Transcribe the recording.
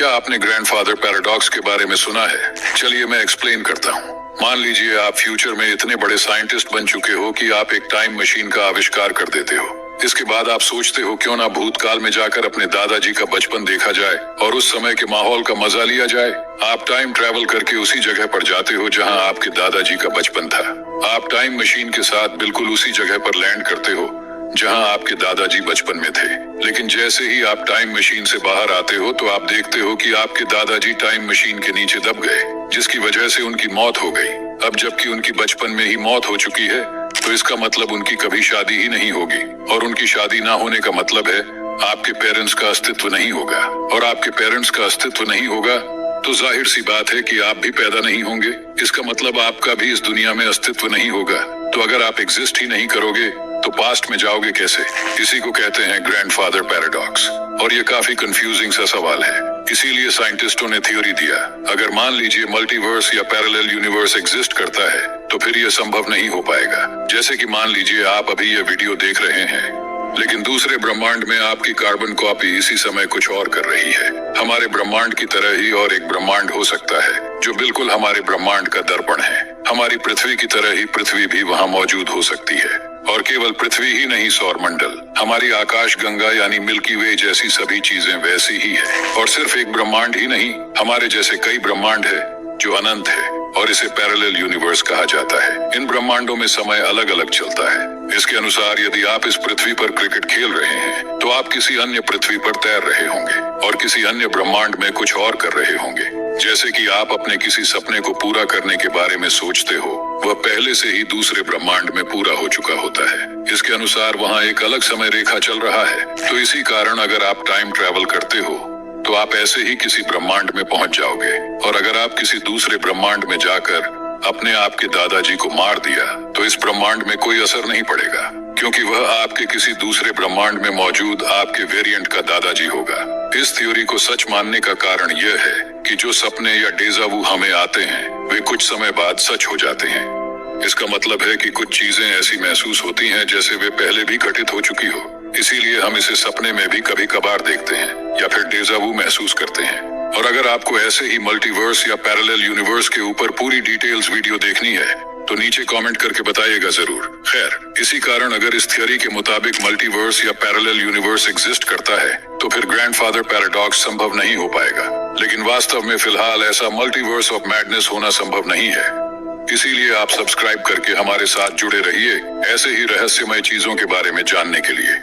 क्या आपने grandfather paradox के बारे में सुना है? चलिए मैं एक्सप्लेन करता हूँ। मान लीजिए आप फ्यूचर में इतने बड़े साइंटिस्ट बन चुके हो कि आप एक टाइम मशीन का आविष्कार कर देते हो। इसके बाद आप सोचते हो क्यों ना भूतकाल में जाकर अपने दादाजी का बचपन देखा जाए और उस समय के माहौल का मजा लिया जाए। आप टाइम ट्रैवल करके उसी जगह पर जाते हो जहां आपके दादाजी का बचपन था। आप टाइम मशीन के साथ बिल्कुल उसी जगह पर लैंड करते हो जहां आपके दादाजी बचपन में थे। लेकिन जैसे ही आप टाइम मशीन से बाहर आते हो तो आप देखते हो कि आपके दादाजी टाइम मशीन के नीचे दब गए, जिसकी वजह से उनकी मौत हो गई। अब जबकि उनकी बचपन में ही मौत हो चुकी है तो इसका मतलब उनकी कभी शादी ही नहीं होगी, और उनकी शादी ना होने का मतलब है आपके पेरेंट्स का अस्तित्व नहीं होगा। और आपके पेरेंट्स का अस्तित्व नहीं होगा तो जाहिर सी बात है कि आप भी पैदा नहीं होंगे। इसका मतलब आपका भी इस दुनिया में अस्तित्व नहीं होगा। तो अगर आप एग्जिस्ट ही नहीं करोगे तो पास्ट में जाओगे कैसे? इसी को कहते हैं ग्रैंडफादर पैराडॉक्स, और ये काफी कंफ्यूजिंग सा सवाल है। इसीलिए साइंटिस्टों ने थ्योरी दिया, अगर मान लीजिए मल्टीवर्स या पैरेलल यूनिवर्स एग्जिस्ट करता है तो फिर ये संभव नहीं हो पाएगा। जैसे कि मान लीजिए आप अभी ये वीडियो देख रहे हैं, लेकिन दूसरे ब्रह्मांड में आपकी कार्बन कॉपी इसी समय कुछ और कर रही है। हमारे ब्रह्मांड की तरह ही और एक ब्रह्मांड हो सकता है जो बिल्कुल हमारे ब्रह्मांड का दर्पण है। हमारी पृथ्वी की तरह ही पृथ्वी भी वहाँ मौजूद हो सकती है, और केवल पृथ्वी ही नहीं, सौरमंडल, हमारी आकाश गंगा यानी मिल्की वे जैसी सभी चीजें वैसी ही है। और सिर्फ एक ब्रह्मांड ही नहीं, हमारे जैसे कई ब्रह्मांड है जो अनंत है, और इसे पैरेलल यूनिवर्स कहा जाता है। इन ब्रह्मांडों में समय अलग अलग चलता है। इसके अनुसार यदि आप इस पृथ्वी पर क्रिकेट खेल रहे हैं तो आप किसी अन्य पृथ्वी पर तैर रहे होंगे और किसी अन्य ब्रह्मांड में कुछ और कर रहे होंगे। जैसे कि आप अपने किसी सपने को पूरा करने के बारे में सोचते हो, वह पहले से ही दूसरे ब्रह्मांड में पूरा हो चुका होता है। इसके अनुसार वहाँ एक अलग समय रेखा चल रहा है। तो इसी कारण अगर आप टाइम ट्रैवल करते हो तो आप ऐसे ही किसी ब्रह्मांड में पहुंच जाओगे, और अगर आप किसी दूसरे ब्रह्मांड में जाकर अपने आपके दादाजी को मार दिया तो इस ब्रह्मांड में कोई असर नहीं पड़ेगा, क्योंकि वह आपके किसी दूसरे ब्रह्मांड में मौजूद आपके वेरिएंट का दादाजी होगा। इस थ्योरी को सच मानने का कारण यह है कि जो सपने या डेजावू हमें आते हैं वे कुछ समय बाद सच हो जाते हैं। इसका मतलब है कि कुछ चीजें ऐसी महसूस होती हैं जैसे वे पहले भी घटित हो चुकी हो। इसीलिए हम इसे सपने में भी कभी कभार देखते हैं या फिर डेजावू महसूस करते हैं। और अगर आपको ऐसे ही मल्टीवर्स या पैरेलल यूनिवर्स के ऊपर पूरी डिटेल्स वीडियो देखनी है तो नीचे कमेंट करके बताइएगा जरूर। खैर, इसी कारण अगर इस थ्योरी के मुताबिक मल्टीवर्स या पैरेलल यूनिवर्स एग्जिस्ट करता है तो फिर ग्रैंडफादर पैराडॉक्स संभव नहीं हो पाएगा। लेकिन वास्तव में फिलहाल ऐसा मल्टीवर्स ऑफ मैडनेस होना संभव नहीं है। इसीलिए आप सब्सक्राइब करके हमारे साथ जुड़े रहिए ऐसे ही रहस्यमय चीजों के बारे में जानने के लिए।